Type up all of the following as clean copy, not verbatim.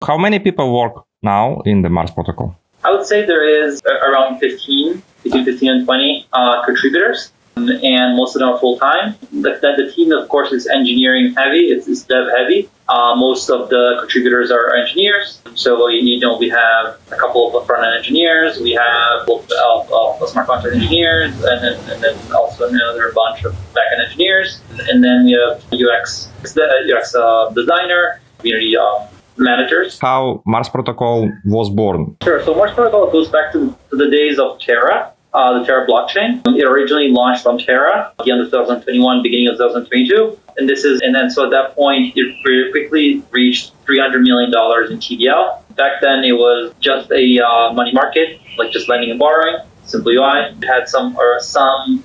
How many people work now in the Mars protocol? I would say there is around between 15 and 20 contributors, and most of them are full-time. The team, of course, is engineering heavy. It's dev heavy. Most of the contributors are engineers. So, we have a couple of front-end engineers. We have smart contract engineers, and then also another bunch of back-end engineers. And then we have UX designer, community managers. How Mars protocol was born? Sure. So Mars protocol goes back to the days of Terra. The Terra blockchain. It originally launched on Terra at the end of 2021, beginning of 2022. And so at that point, it very quickly reached $300 million in TVL. Back then, it was just a money market, like just lending and borrowing, simple UI. It had some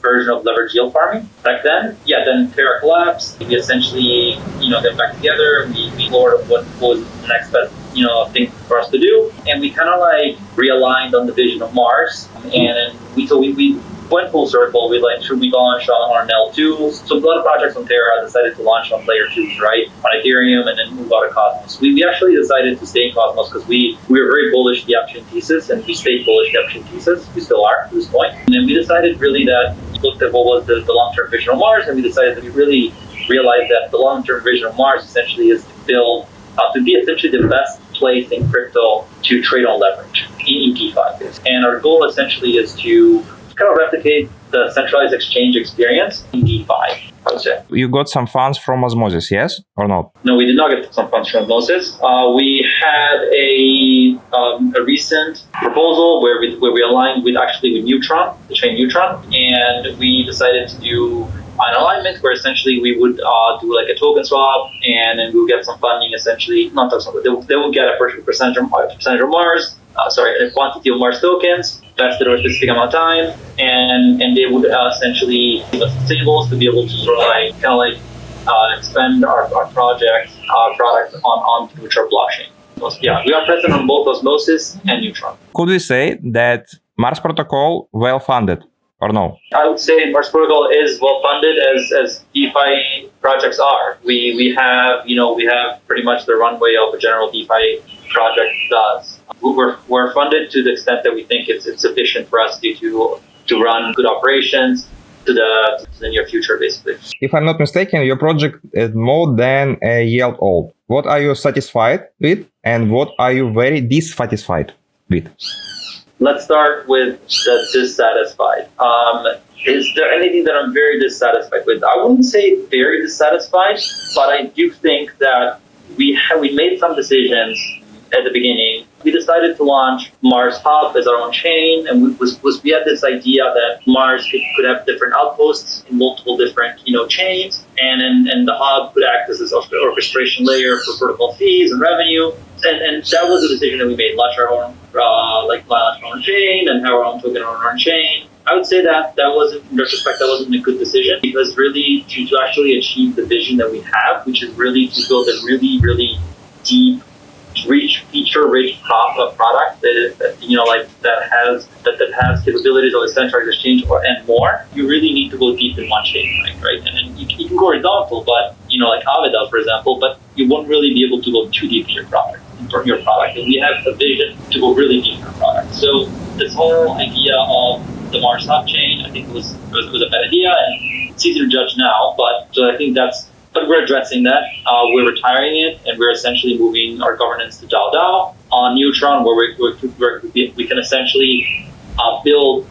version of leverage yield farming back then. Yeah, then Terra collapsed. We essentially, got back together. We explored what was the next best thing for us to do, and we kind of like realigned on the vision of Mars, and we went full circle. We launched on our L2s. So a lot of projects on Terra decided to launch on layer 2s, right, on Ethereum, and then move out of Cosmos. We actually decided to stay in Cosmos because we were very bullish the option thesis, and we stayed bullish the option thesis. We still are to this point. And then we decided really that we looked at what was the long-term vision of Mars, and we decided that we really realized that the long-term vision of Mars essentially is to build to be essentially the best place in crypto to trade on leverage in DeFi. And our goal essentially is to kind of replicate the centralized exchange experience in DeFi, I would say. You got some funds from Osmosis, yes or not? No, we did not get some funds from Osmosis. We had a recent proposal where we aligned with Neutron, the chain Neutron, and we decided to do an alignment where essentially we would do like a token swap, and then we would get some funding. Essentially, not token swap, but they would get a percentage of Mars. A quantity of Mars tokens vested over a specific amount of time, and they would essentially give us symbols to be able to sort of expand our product on Neutron blockchain. So, yeah, we are present on both Osmosis and Neutron. Could we say that Mars protocol well funded? Or no? I would say Mars protocol is well funded as DeFi projects are. We have pretty much the runway of a general DeFi project does. We're funded to the extent that we think it's sufficient for us to run good operations to the near future, basically. If I'm not mistaken, your project is more than a year old. What are you satisfied with, and what are you very dissatisfied with? Let's start with the dissatisfied. Is there anything that I'm very dissatisfied with? I wouldn't say very dissatisfied, but I do think that we made some decisions at the beginning. We decided to launch Mars Hub as our own chain, and we had this idea that Mars could have different outposts in multiple different chains, and the hub could act as this orchestration layer for protocol fees and revenue. And that was a decision that we made: launch our own chain and have our own token on our own chain. I would say that wasn't, in retrospect, that wasn't a good decision, because really to actually achieve the vision that we have, which is really to build a really, really deep, feature-rich product that has capabilities of a centralized exchange and more. You really need to go deep in one chain, right? And then you can go horizontal, but like Aave does, for example, but you won't really be able to go too deep in your product. And we have a vision to go really deep in our product. So this whole idea of the Mars Hub chain, I think it was a bad idea, and it's easy to judge now. But I think but we're addressing that. We're retiring it, and we're essentially moving our governance to DAO on Neutron, where we can essentially build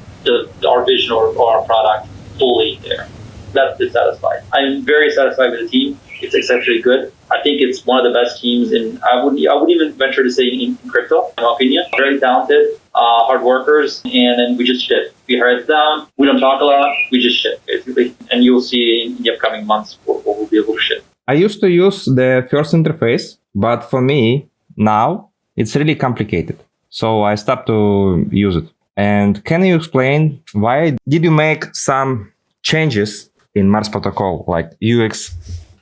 our vision or our product fully there. That's dissatisfied. I'm very satisfied with the team. It's exceptionally good. I think it's one of the best teams I would even venture to say in crypto, in my opinion. Very talented, hard workers, and then we just ship. We heads down. We don't talk a lot. We just ship, basically. And you'll see in the upcoming months what we'll be able to ship. I used to use the first interface, but for me, now, it's really complicated. So I stopped to use it. And can you explain why did you make some changes in Mars protocol, like UX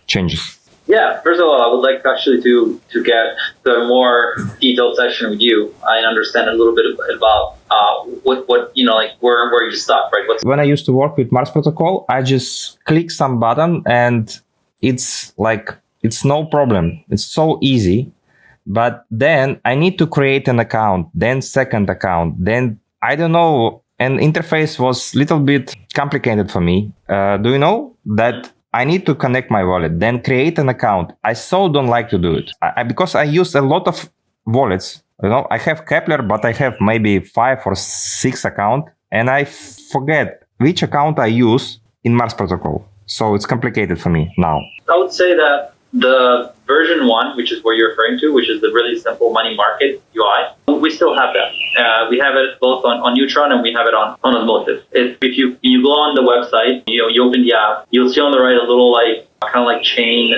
changes? Yeah, first of all, I would like actually to get the more detailed session with you and understand a little bit about what where you stuck, right? When I used to work with Mars protocol, I just click some button and it's no problem. It's so easy But then I need to create an account, then second account, then I don't know. And interface was a little bit complicated for me. Do you know that I need to connect my wallet, then create an account? I so don't like to do it because I use a lot of wallets. You know, I have Kepler, but I have maybe 5 or 6 accounts, and I forget which account I use in Mars protocol. So it's complicated for me now. I would say that the version 1, which is what you're referring to, which is the really simple money market UI, we still have that. We have it both on Neutron and we have it on Osmosis. If you go on the website, you open the app, you'll see on the right a little kind of like chain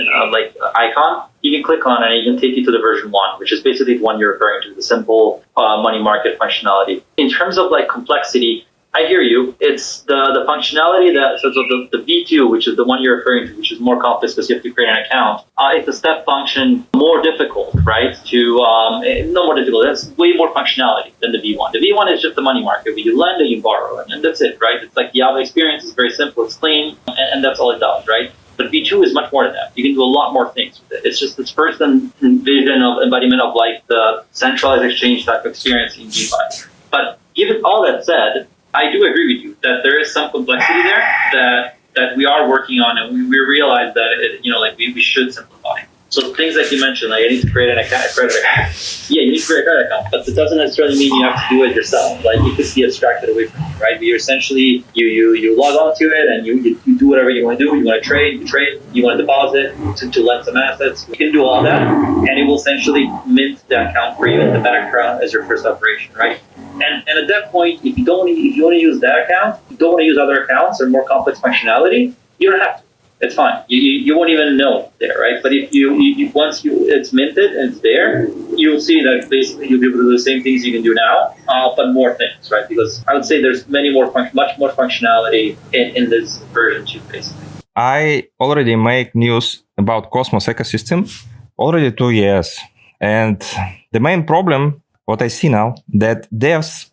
icon. You can click on it and it can take you to the version 1, which is basically the one you're referring to, the simple money market functionality. In terms of like complexity, I hear you. It's the functionality that, so the V2, which is the one you're referring to, which is more complex because you have to create an account. It's a step function more difficult, right? No more difficult. That's way more functionality than the V1. The V1 is just the money market where you lend or you borrow, and that's it, right? It's like the Java experience is very simple, it's clean, and that's all it does, right? But V2 is much more than that. You can do a lot more things with it. It's just this first vision of embodiment of like the centralized exchange type of experience in DeFi. But given all that said, I do agree with you that there is some complexity there that we are working on, and we realize that we should simplify. So things like you mentioned, like I need to create a credit account. Yeah, you need to create a credit account, but it doesn't necessarily mean you have to do it yourself. Like it could be abstracted away from you, right? You essentially you log on to it and you do whatever you want to do. You want to trade, you trade. You want to deposit to lend some assets. You can do all that, and it will essentially mint the account for you in the background as your first operation, right? And at that point, if you want to use that account, you don't want to use other accounts or more complex functionality, you don't have to. It's fine. You won't even know there, right? But if once it's minted and it's there, you'll see that basically you'll be able to do the same things you can do now, but more things, right? Because I would say there's much more functionality in this version 2, basically. I already make news about Cosmos ecosystem already 2 years, and the main problem what I see now that devs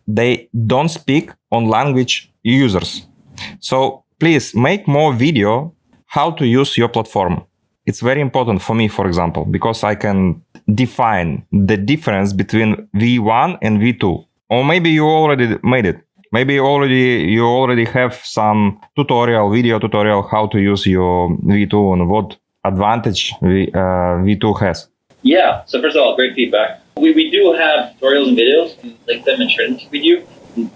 they don't speak on language users. So please make more video how to use your platform. It's very important for me, for example, because I can define the difference between V1 and V2. Or maybe you already made it. Maybe you already have some video tutorial how to use your V2 and what advantage V2 has. Yeah, so first of all, great feedback. We do have tutorials and videos, and link them and share them with you.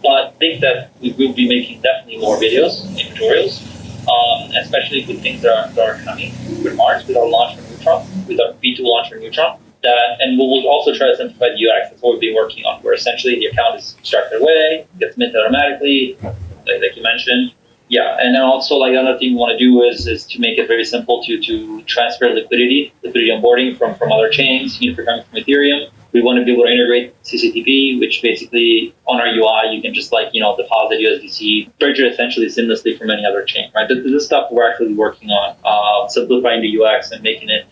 But I think that we will be making definitely more videos and tutorials, especially with things that are coming with Mars, with our launch for Neutron, with our V2 launch for Neutron. And we'll also try to simplify the UX. That's what we've been working on, where essentially the account is extracted away, gets minted automatically, like you mentioned. Yeah, and then also like another thing we want to do is to make it very simple to transfer liquidity onboarding from other chains. If you're coming from Ethereum, we want to be able to integrate CCTP, which basically on our UI you can just deposit USDC, bridge it essentially seamlessly from any other chain, right? This is stuff we're actually working on, simplifying the UX and making it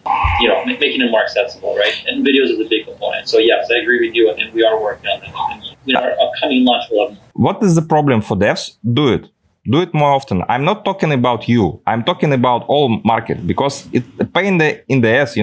more accessible, right? And videos is a big component. So yes, I agree with you, and we are working on that. In our upcoming launch, we'll have more. What is the problem for devs? Do it more often. I'm not talking about you. I'm talking about all market, because it's a pain in the ass,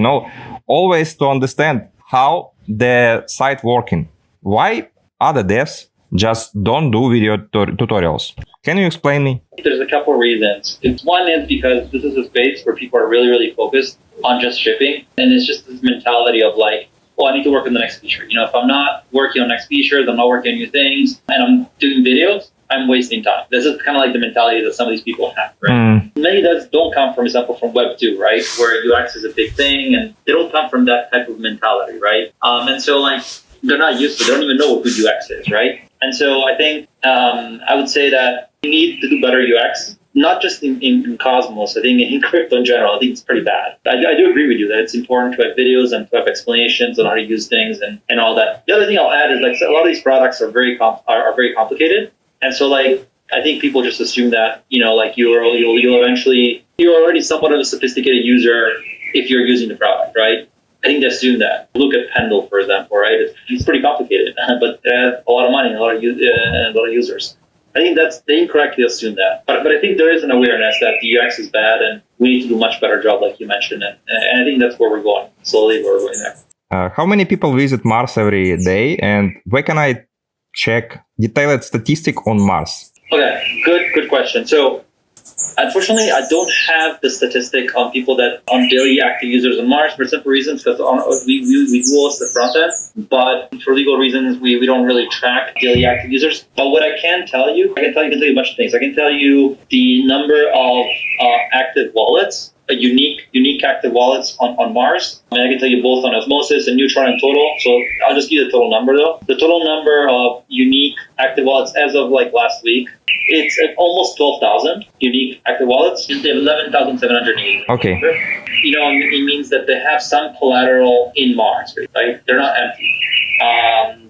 always to understand how the site working. Why other devs just don't do video tutorials? Can you explain me? There's a couple of reasons. One is because this is a space where people are really, really focused on just shipping, and it's just this mentality of like, I need to work on the next feature. If I'm not working on next features, I'm not working on new things, and I'm doing videos, I'm wasting time. This is kind of like the mentality that some of these people have, right? Many devs don't come, for example, from Web 2, right? Where UX is a big thing, and they don't come from that type of mentality, right? And so like, they're not used to it. They don't even know what good UX is, right? And so I think I would say that we need to do better UX, not just in Cosmos. I think in crypto in general, I think it's pretty bad. I do agree with you that it's important to have videos and to have explanations on how to use things and all that. The other thing I'll add is like a lot of these products are very complicated. And so, like, I think people just assume that, like you're already somewhat of a sophisticated user if you're using the product, right? I think they assume that. Look at Pendle, for example, right? It's pretty complicated, but they have a lot of money and a lot of users. I think they incorrectly assume that. But I think there is an awareness that the UX is bad and we need to do a much better job, like you mentioned. And I think that's where we're going, slowly where we're going there. How many people visit Mars every day, and where can I check detailed statistic on Mars? Okay, good question. So, unfortunately, I don't have the statistic on people that on daily active users on Mars for simple reasons because we do host the front end, but for legal reasons, we don't really track daily active users. But what I can tell you a bunch of things. I can tell you the number of active wallets, unique active wallets on Mars. I can tell you both on Osmosis and Neutron in total. So I'll just give you the total number though. The total number of unique active wallets as of like last week, it's at almost 12,000 unique active wallets. They have 11,780. Okay. It means that they have some collateral in Mars, right? They're not empty.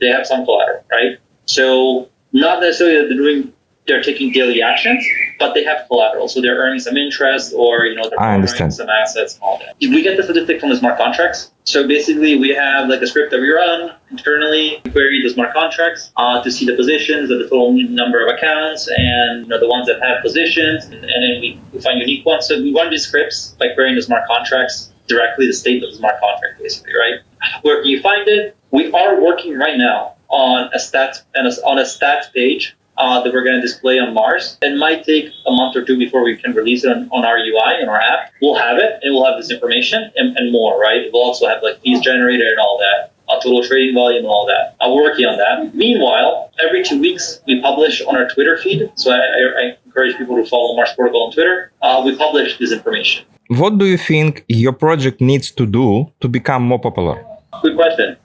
They have some collateral, right? So not necessarily that they're taking daily actions, but they have collateral. So they're earning some interest or, they're earning some assets and all that. We get the statistic from the smart contracts. So basically we have like a script that we run internally, we query the smart contracts to see the positions, the total number of accounts and the ones that have positions. And then we find unique ones. So we run these scripts by querying the smart contracts directly, the state of the smart contract basically, right? Where you find it, we are working right now on a stats page that we're going to display on Mars. It might take a month or two before we can release it on our UI, on our app. We'll have it, and we'll have this information and more, right? We'll also have like fees generated and all that, total trading volume and all that. We're working on that. Meanwhile, every 2 weeks, we publish on our Twitter feed. So I encourage people to follow Mars Protocol on Twitter. We publish this information. What do you think your project needs to do to become more popular? Good question.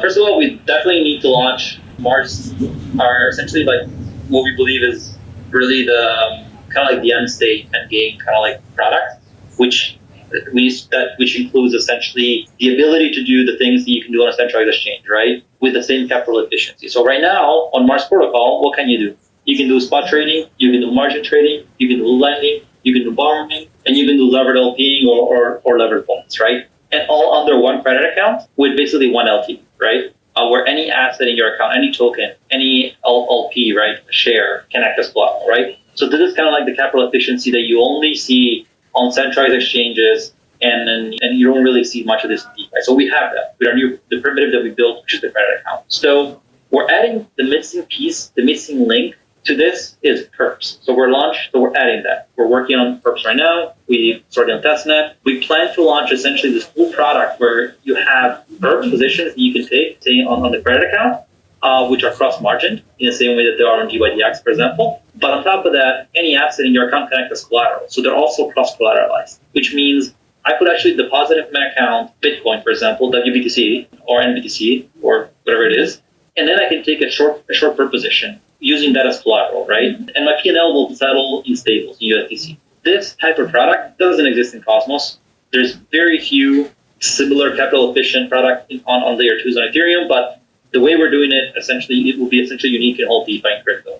First of all, we definitely need to launch Mars, are essentially like what we believe is really the kind of like the end state and game kind of like product, which includes essentially the ability to do the things that you can do on a centralized exchange, right? With the same capital efficiency. So right now on Mars Protocol, what can you do? You can do spot trading, you can do margin trading, you can do lending, you can do borrowing, and you can do levered LPing or levered bonds, right? And all under one credit account with basically one LP, right? Where any asset in your account, any token, any LP, right, share can act as collateral, right? So this is kind of like the capital efficiency that you only see on centralized exchanges, and you don't really see much of this in DeFi. So we have that with the primitive that we built, which is the credit account. So we're adding the missing piece, the missing link to this is perps. So we're adding that. We're working on perps right now. We started on testnet. We plan to launch essentially this full product where you have perp positions that you can take, say on the credit account, which are cross-margined in the same way that they are on GYDX, for example. But on top of that, any asset in your account can act as collateral. So they're also cross-collateralized, which means I could actually deposit in my account Bitcoin, for example, WBTC or NBTC or whatever it is, and then I can take a short perp position using that as collateral, right? And my P&L will settle in stables, in USDC. This type of product doesn't exist in Cosmos. There's very few similar capital efficient product on layer 2s on Ethereum, but the way we're doing it, it will be essentially unique in all DeFi and crypto.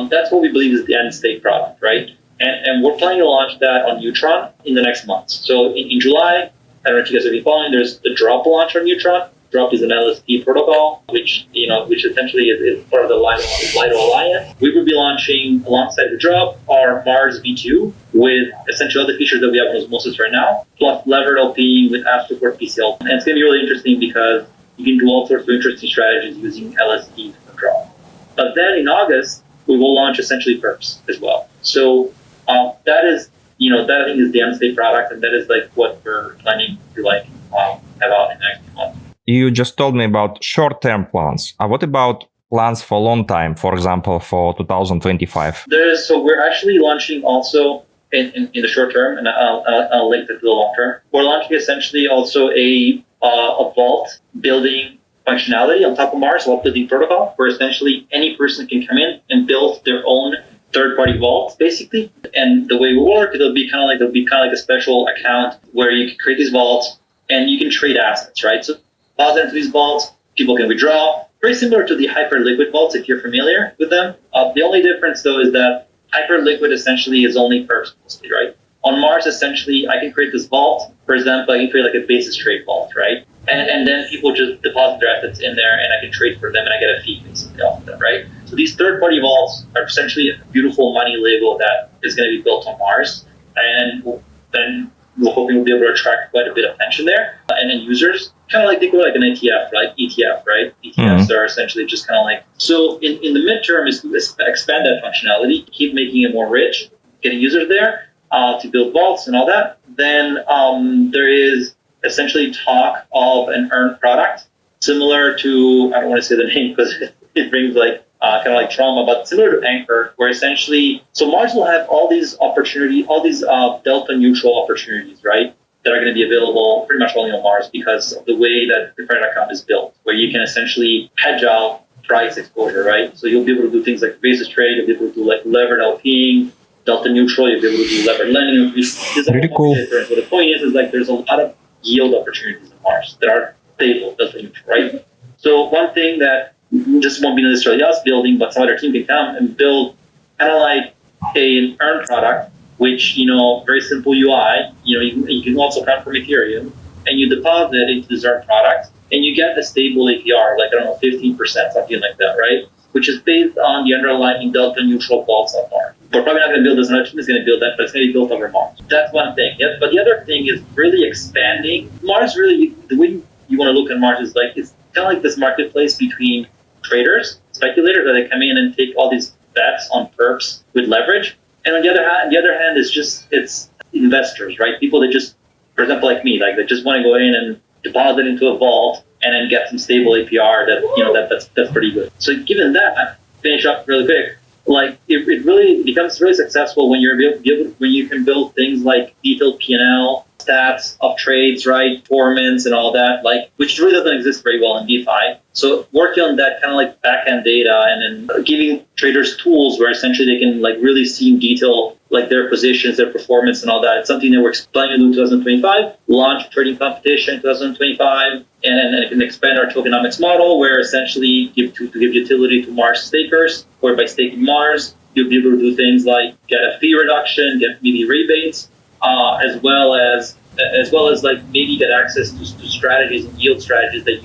That's what we believe is the end state product, right? And we're planning to launch that on Neutron in the next months. So in July, I don't know if you guys have been following, there's the drop launch on Neutron. Drop is an LSP protocol, which essentially is part of the Lido Alliance. We will be launching alongside the drop our Mars V2 with essentially other features that we have on Osmosis right now, plus levered LP with app support PCL. And it's going to be really interesting because you can do all sorts of interesting strategies using LSP from drop. But then in August, we will launch essentially perps as well. So that is, that I think is the end state product, and that is like what we're planning to have out in the next few months. You just told me about short-term plans. What about plans for long time, for example, for 2025? So we're actually launching also in the short term, and I'll link that to the long term. We're launching essentially also a vault building functionality on top of Mars, vault building protocol, where essentially any person can come in and build their own third-party vault, basically. And the way it will work, it'll be kind of like a special account where you can create these vaults and you can trade assets, right? So deposit into these vaults, people can withdraw. Very similar to the Hyperliquid vaults, if you're familiar with them. The only difference, though, is that Hyperliquid essentially is only perps mostly, right? On Mars, essentially, I can create this vault. For example, I can create like a basis trade vault, right? And then people just deposit their assets in there, and I can trade for them, and I get a fee basically off of them, right? So these third-party vaults are essentially a beautiful money label that is going to be built on Mars, and then we're hoping we'll be able to attract quite a bit of attention there, and then users kind of like, think of like an ETF, right? ETF, right? ETFs are essentially just kind of like, so in the midterm is to expand that functionality, keep making it more rich, getting users there to build vaults and all that. Then there is essentially talk of an earned product similar to, I don't want to say the name because it brings like kind of like trauma, but similar to Anchor, where essentially, so Mars will have all these opportunities, all these delta neutral opportunities, right? That are going to be available pretty much only on Mars because of the way that the credit account is built, where you can essentially hedge out price exposure, right? So you'll be able to do things like basis trade, you'll be able to do like levered LPing, delta neutral, you'll be able to do levered lending. There's a Really whole cool. difference. But the point is like there's a lot of yield opportunities on Mars that are stable, delta neutral, right? So one thing that just won't be necessarily us building, but some other team can come and build kind of like an earned product, which, very simple UI, you can also come from Ethereum and you deposit into this earned product and you get a stable APR, like, 15%, something like that, right? Which is based on the underlying delta neutral vaults on Mars. We're probably not going to build this, another team is going to build that, but it's going to be built over Mars. That's one thing. Yeah, but the other thing is really expanding. Mars really, the way you want to look at Mars is like, it's kind of like this marketplace between traders, speculators, that they come in and take all these bets on perps with leverage. And on the other hand, it's investors, right? People that just, for example, like me, like they just want to go in and deposit into a vault and then get some stable APR that's pretty good. So given that, finish up really quick. Like it really becomes really successful when when you can build things like detailed P&L, stats of trades, right, performance and all that, like, which really doesn't exist very well in DeFi. So working on that kind of like back-end data and then giving traders tools where essentially they can like really see in detail like their positions, their performance and all that. It's something that we're planning to do in 2025, launch a trading competition in 2025, and it can expand our tokenomics model where essentially to give utility to Mars stakers, where by staking Mars, you'll be able to do things like get a fee reduction, get maybe rebates, as well as like maybe get access to strategies and yield strategies that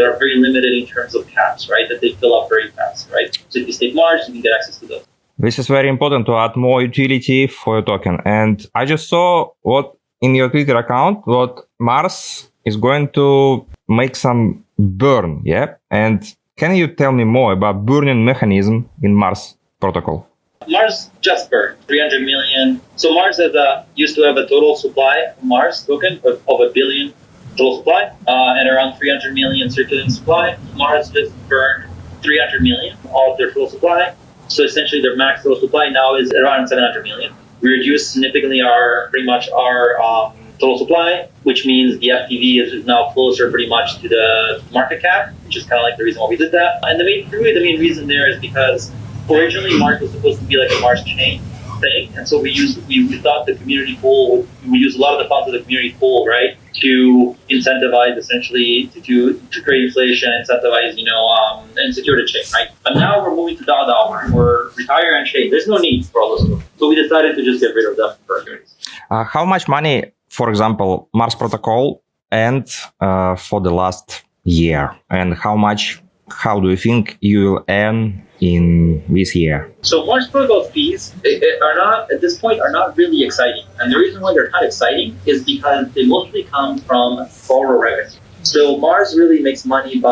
are very limited in terms of caps, right? That they fill up very fast, right? So if you stake Mars, you can get access to those. This is very important to add more utility for your token. And I just saw what in your Twitter account, what Mars is going to make some burn, yeah? And can you tell me more about burning mechanism in Mars protocol? Mars just burned 300 million. So Mars used to have a total supply of Mars token of 1 billion total supply and around 300 million circulating supply. Mars just burned 300 million of their total supply. So essentially their max total supply now is around 700 million. We reduced significantly our total supply, which means the FTV is now closer pretty much to the market cap, which is kind of like the reason why we did that. And the main reason there is because originally Mars was supposed to be like a Mars chain thing, and so we thought the community pool we use a lot of the funds of the community pool, right, to incentivize essentially to create inflation, incentivize and secure the chain, right? But now we're moving to DAO, we're retire and chain. There's no need for all those, so we decided to just get rid of them for communities. How much money, for example, Mars protocol earned for the last year, and how do you think you will earn in this year? So Mars protocol fees are not, at this point, are not really exciting. And the reason why they're not exciting is because they mostly come from borrower revenue. So Mars really makes money with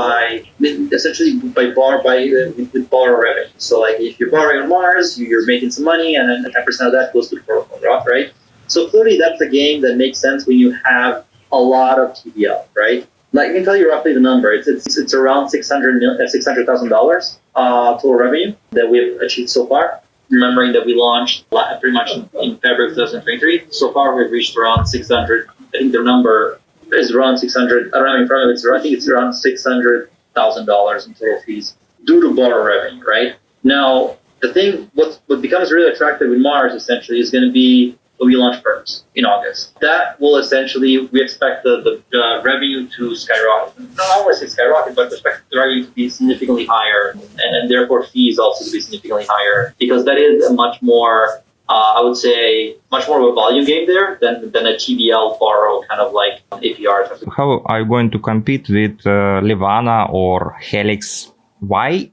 borrower revenue. So like if you're borrowing on Mars, you're making some money and then 10% of that goes to the protocol, right? So clearly that's a game that makes sense when you have a lot of TVL, right? Like I can tell you roughly the number. It's around $600,000 total revenue that we've achieved so far. Remembering that we launched pretty much in February 2023. So far, we've reached around 600. I think the number is around 600. I don't have in front of it. I think it's around $600,000 in total fees due to borrower revenue, right? Now, the thing, what becomes really attractive with Mars essentially is going to be when we launch firms in August. That will essentially, we expect the revenue to skyrocket. No, I don't want to say skyrocket, but we expect the revenue to be significantly higher and therefore fees also to be significantly higher, because that is a much more, I would say, much more of a volume game there than a TVL borrow kind of like APR. How are you going to compete with Levana or Helix? Why,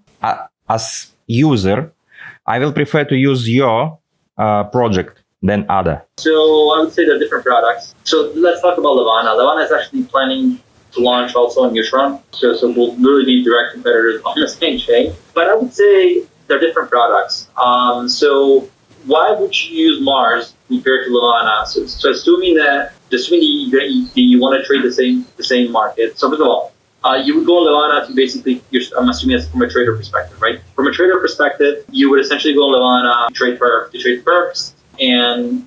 as user, I will prefer to use your project than other? So I would say they're different products. So let's talk about Levana. Levana is actually planning to launch also on Neutron. So we'll really be direct competitors on the same chain. But I would say they're different products. So why would you use Mars compared to Levana? So assuming you want to trade the same market. So first of all, you would go on Levana to basically, I'm assuming that's from a trader perspective, right? From a trader perspective, you would essentially go on Levana to trade perps,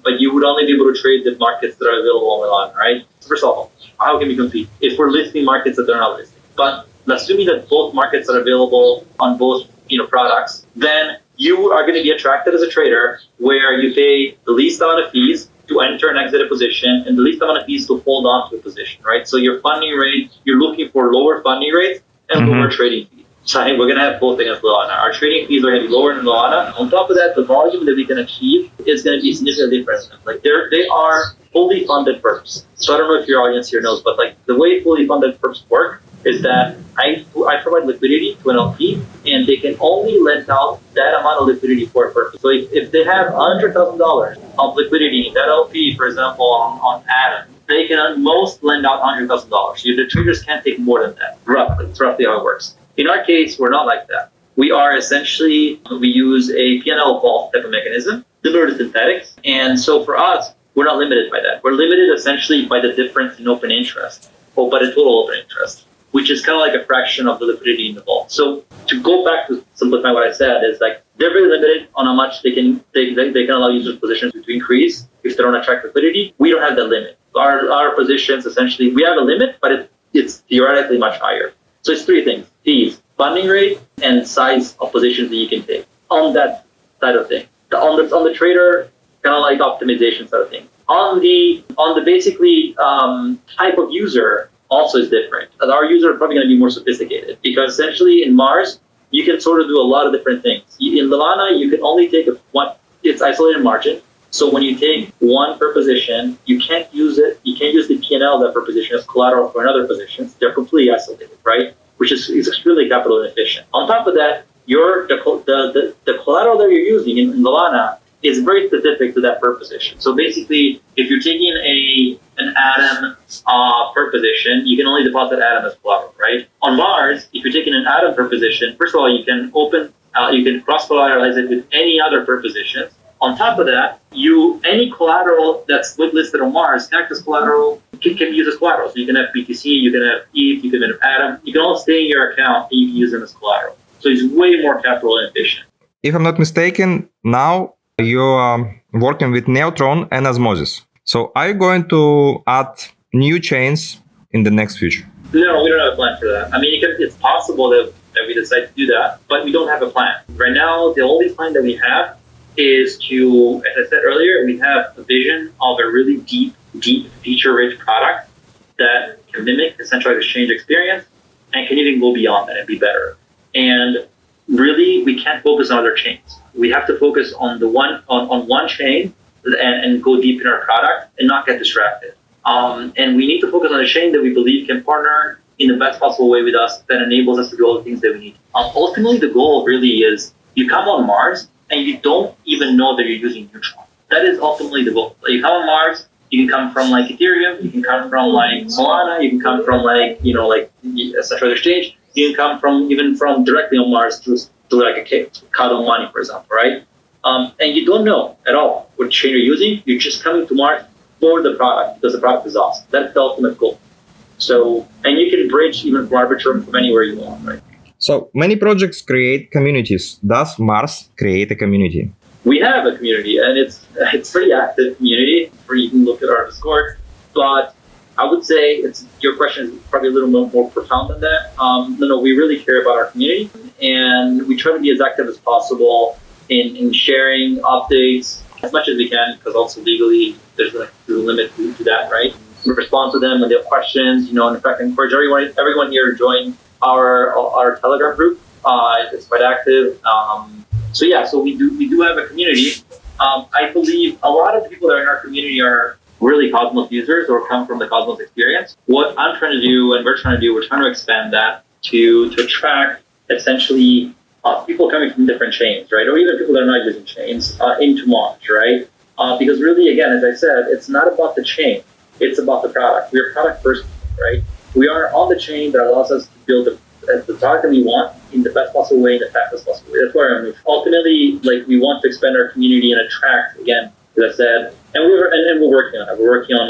but you would only be able to trade the markets that are available on Levana, right? So first of all, how can we compete if we're listing markets that they're not listing? But assuming that both markets are available on both products, then you are going to be attracted as a trader where you pay the least amount of fees to enter and exit a position and the least amount of fees to hold on to a position, right? So your funding rate, you're looking for lower funding rates and lower trading fees. So we're going to have both against Levana. Our trading fees are going to be lower than Levana. On top of that, the volume that we can achieve is going to be significantly different. Like they are fully funded perps. So I don't know if your audience here knows, but like the way fully funded perps work is that I provide liquidity to an LP, and they can only lend out that amount of liquidity for a purpose. So if they have $100,000 of liquidity, that LP, for example, on Atom, they can at most lend out $100,000. So the traders can't take more than that, roughly. It's roughly how it works. In our case, we're not like that. We use a P&L vault type of mechanism, similar to synthetics. And so for us, we're not limited by that. We're limited essentially by the difference in open interest, or by the total open interest, which is kind of like a fraction of the liquidity in the vault. So to go back to simplify what I said is like they're very limited on how much they can allow users' positions to increase if they don't attract liquidity. We don't have that limit. Our positions essentially, we have a limit, but it's theoretically much higher. So it's three things: fees, funding rate, and size of positions that you can take on that side of things. On the trader, kind of like optimization side of things. On the basically type of user, also is different. Our user are probably going to be more sophisticated because essentially in Mars, you can sort of do a lot of different things. In Levana, you can only take it's isolated margin. So when you take one per position, you can't use it. You can't use the P&L of that per position as collateral for another position. They're completely isolated, right? Which is extremely capital inefficient. On top of that, the collateral that you're using in Levana is very specific to that per position. So basically, if you're taking an atom per position, you can only deposit atom as collateral, right? On Mars, if you're taking an atom per position, first of all, you can cross-collateralize it with any other per positions. On top of that, any collateral that's listed on Mars can act as collateral, can be used as collateral. So you can have BTC, you can have ETH, you can have atom. You can all stay in your account and you can use them as collateral. So it's way more capital efficient. If I'm not mistaken, now you are working with Neutron and Osmosis. So are you going to add new chains in the next future? No, we don't have a plan for that. I mean, it's possible that we decide to do that, but we don't have a plan. Right now, the only plan that we have is to, as I said earlier, we have a vision of a really deep, feature-rich product that can mimic the centralized exchange experience and can even go beyond that and be better. And really, we can't focus on other chains. We have to focus on one chain and go deep in our product and not get distracted. And we need to focus on a chain that we believe can partner in the best possible way with us that enables us to do all the things that we need. Ultimately, the goal really is you come on Mars and you don't even know that you're using Neutron. That is ultimately the goal. Like you come on Mars, you can come from like Ethereum, you can come from like Solana, you can come from like a central exchange, you can come from directly on Mars to like a Cardano money, for example, right? And you don't know at all what chain you're using. You're just coming to Mars for the product because the product is awesome. That's the ultimate goal. So, and you can bridge even from Arbitrum from anywhere you want, right? So many projects create communities. Does Mars create a community? We have a community, and it's pretty active community. Where you can look at our Discord. But I would say your question is probably a little more profound than that. No, we really care about our community, and we try to be as active as possible in sharing updates as much as we can, because also legally there's a limit to that, right? We respond to them when they have questions, and in fact, I encourage everyone here to join our Telegram group. It's quite active. So we do have a community. I believe a lot of the people that are in our community are really Cosmos users or come from the Cosmos experience. What I'm trying to do and we're trying to expand that to attract essentially people coming from different chains, right? Or even people that are not using chains into Mars, right? Because really, again, as I said, it's not about the chain. It's about the product. We're product first, right? we are on the chain that allows us to build the product that we want in the best possible way, in the fastest possible way. That's where I'm ultimately, like, we want to expand our community and attract, again, as I said, and we're working on it. We're working on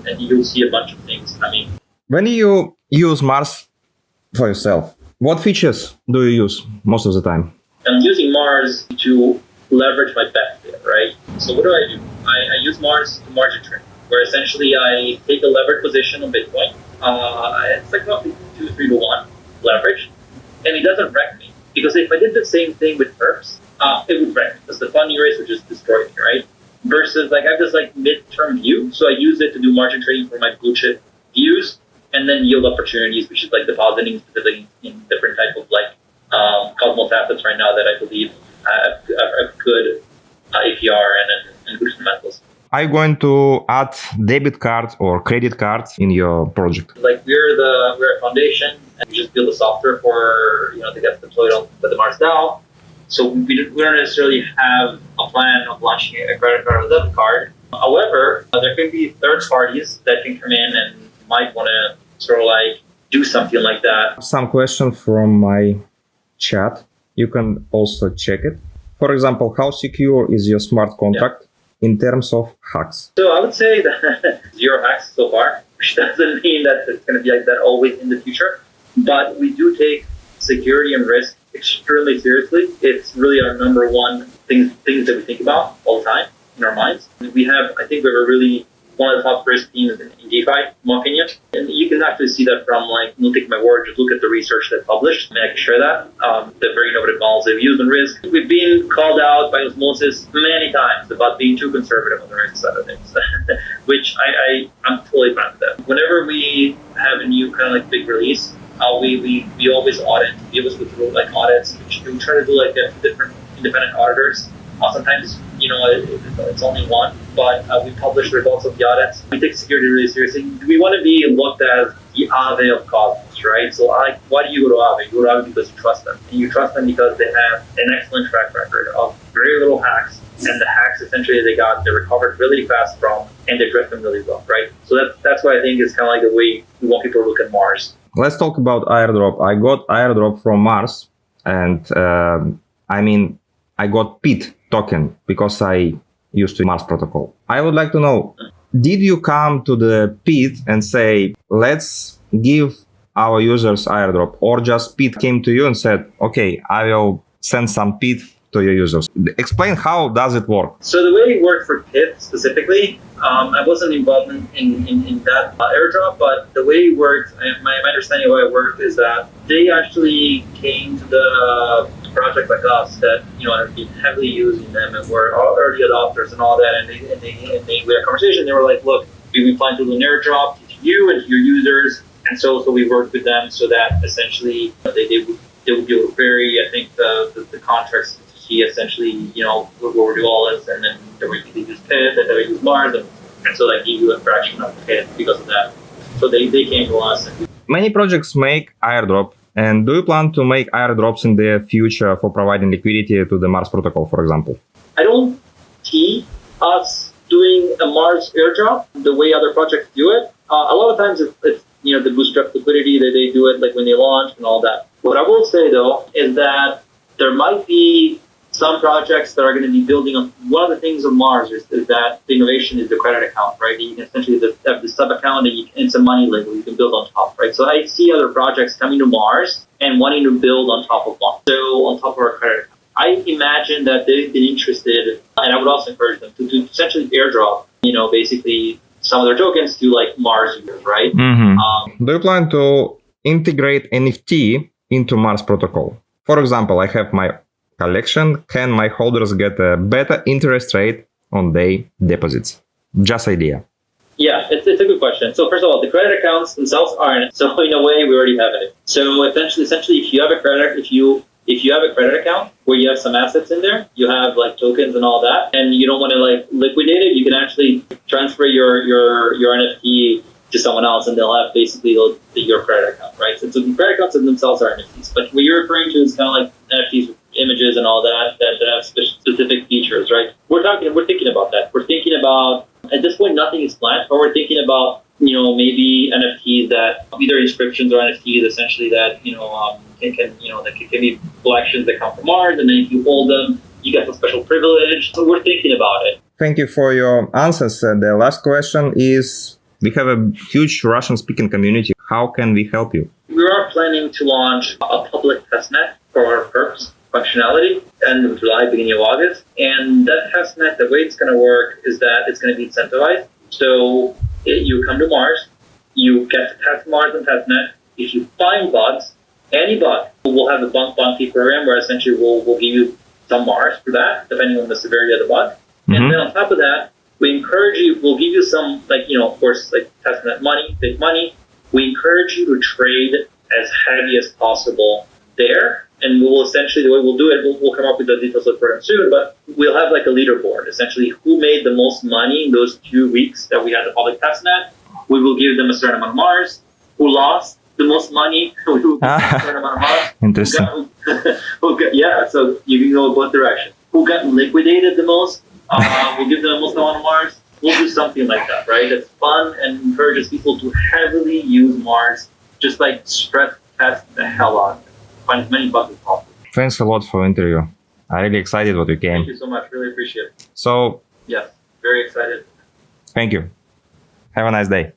and you'll see a bunch of things coming. When you use Mars for yourself, what features do you use most of the time? I'm using Mars to leverage my bet there, right? So what do? I use Mars to margin trade, where essentially I take a leverage position on Bitcoin. It's like roughly 2-3 to 1 leverage, and it doesn't wreck me, because if I did the same thing with perps, it would wreck me, because the funding rates would just destroy me, right? Versus like I have this like mid-term view, so I use it to do margin trading for my blue chip views, and then yield opportunities, which is like depositing specifically in different type of like Cosmos assets right now that I believe have good APR and good fundamentals. Are you going to add debit card or credit card in your project? Like we're a foundation, and we just build the software for to get deployed on the Mars DAO. So we don't necessarily have a plan of launching a credit card or debit card. However, there can be third parties that can come in and might want to sort of like do something like that. Some question from my chat. You can also check it. For example, how secure is your smart contract in terms of hacks? So I would say that 0 hacks so far, which doesn't mean that it's going to be like that always in the future. But we do take security and risk extremely seriously. It's really our number one things that we think about all the time in our minds. I think we have a really one of the top risk teams in DeFi, in my opinion. And you can actually see that from don't take my word, just look at the research that's published. I can share that. The very innovative models they've used on risk. We've been called out by Osmosis many times about being too conservative on the risk side of things, which I'm totally fine with that. Whenever we have a new kind of like big release, we always audit. We always go through like audits. We try to do like different independent auditors. Sometimes, it's only one, but we publish the results of the audits. We take security really seriously. We want to be looked at the Aave of Cosmos, right? So why do you go to Aave? You go to Aave because you trust them. And you trust them because they have an excellent track record of very little hacks. And the hacks, essentially, they recovered really fast from, and they addressed them really well, right? So that's why I think is kind of like the way we want people to look at Mars. Let's talk about airdrop. I got airdrop from Mars, and I got Pyth token because I used to Mars protocol. I would like to know, did you come to the Pyth and say, let's give our users airdrop, or just Pyth came to you and said, okay, I will send some Pyth to your users? Explain how does it work? So the way it worked for Pyth specifically, I wasn't involved in that airdrop, but the way it worked, my understanding of how it worked is that they actually came to the project like us that have been heavily using them and were early adopters and all that, and they we had a conversation. They were like, look, we plan to do an airdrop to you and to your users, and so we worked with them so that essentially they would do a very, I think the contracts to see essentially what we're doing all this, and then they would use Pyth and they would use Mars, and so that gave you a fraction of Pyth because of that. So they came to us. Many projects make airdrop. And do you plan to make airdrops in the future for providing liquidity to the Mars protocol, for example? I don't see us doing a Mars airdrop the way other projects do it. A lot of times it's the bootstrap liquidity that they do it like when they launch and all that. What I will say though is that there might be some projects that are going to be building on. One of the things of Mars is that the innovation is the credit account, right? You can essentially have the sub account and it's a money label you can build on top, right? So I see other projects coming to Mars and wanting to build on top of one. So on top of our credit account. I imagine that they've been interested, and I would also encourage them to essentially airdrop, basically some of their tokens to like Mars users, right? Mm-hmm. Do you plan to integrate NFT into Mars protocol? For example, I have my collection. Can my holders get a better interest rate on their deposits? Just idea. Yeah, it's a good question. So first of all, the credit accounts themselves aren't. So in a way, we already have it. So essentially, if you have a credit account where you have some assets in there, you have like tokens and all that, and you don't want to like liquidate it, you can actually transfer your NFT to someone else, and they'll have basically your credit account, right? So the credit accounts themselves are NFTs, but what you're referring to is kind of like NFTs with images and all that have specific features, right? We're thinking about that. We're thinking about, at this point, nothing is planned, but we're thinking about maybe NFTs that either inscriptions or NFTs essentially that, can be collections that come from Mars, and then if you hold them, you get some special privilege. So we're thinking about it. Thank you for your answers. The last question is, we have a huge Russian-speaking community. How can we help you? We are planning to launch a public testnet for our perps functionality end of July, beginning of August. And that testnet, the way it's going to work is that it's going to be incentivized. So you come to Mars, you get to test Mars and testnet. If you find bugs, any bug, we'll have a bug bounty program where essentially we'll give you some Mars for that, depending on the severity of the bug. Mm-hmm. And then on top of that, we encourage you, we'll give you some, of course, testnet money, big money. We encourage you to trade as heavy as possible there. And we'll essentially, the way we'll do it, we'll come up with the details of the program soon, but we'll have a leaderboard. Essentially, who made the most money in those 2 weeks that we had the public testnet, we will give them a certain amount of Mars. Who lost the most money, we will give them a certain amount of Mars. Interesting. Yeah, so you can go both directions. Who got liquidated the most, we'll give them the most amount of Mars. We'll do something like that, right? It's fun and encourages people to heavily use Mars, just stress test the hell out of it. Find as many bugs as possible. Thanks a lot for interview. I'm really excited what you came. Thank you so much. Really appreciate it. So, yes, very excited. Thank you. Have a nice day.